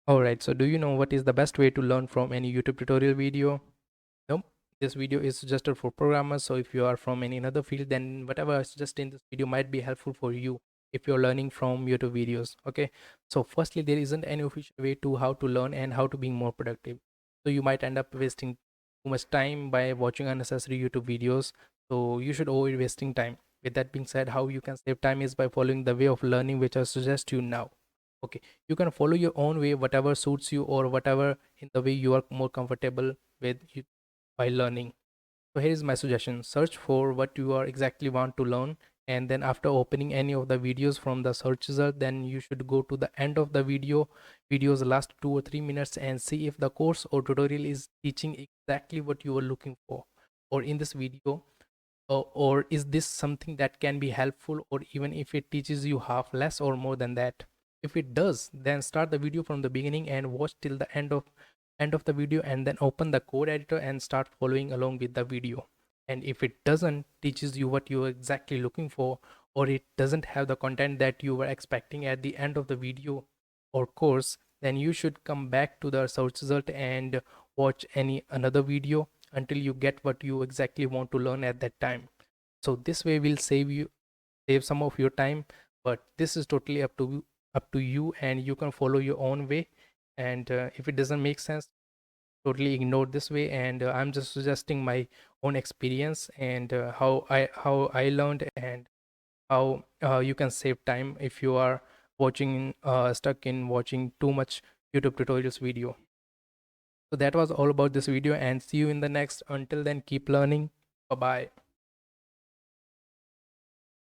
Alright, so do you know what is the best way to learn from any YouTube tutorial video? Nope. This video is suggested for programmers, so if you are from any other field, then whatever I suggest in this video might be helpful for you if you're learning from YouTube videos. Okay, so firstly, there isn't any official way to how to learn and how to be more productive. So you might end up wasting too much time by watching unnecessary YouTube videos. So you should avoid wasting time. With that being said, how you can save time is by following the way of learning which I suggest you now. Okay, you can follow your own way, whatever suits you or whatever in the way you are more comfortable with you by learning. So here is my suggestion: search for what you are exactly want to learn, and then after opening any of the videos from the search result, then you should go to the end of the video's last 2 or 3 minutes, and see if the course or tutorial is teaching exactly what you are looking for or in this video, or is this something that can be helpful, or even if it teaches you half less or more than that. If it does, then start the video from the beginning and watch till the end of the video, and then open the code editor and start following along with the video. And if it doesn't teaches you what you are exactly looking for, or it doesn't have the content that you were expecting at the end of the video or course, then you should come back to the search result and watch any another video until you get what you exactly want to learn at that time. So this way will save some of your time, but this is totally up to you, and you can follow your own way. And if it doesn't make sense, totally ignore this way. And I'm just suggesting my own experience, and how I learned, and how you can save time if you are watching stuck in watching too much YouTube tutorials video. So that was all about this video, and see you in the next. Until then, keep learning. Bye bye.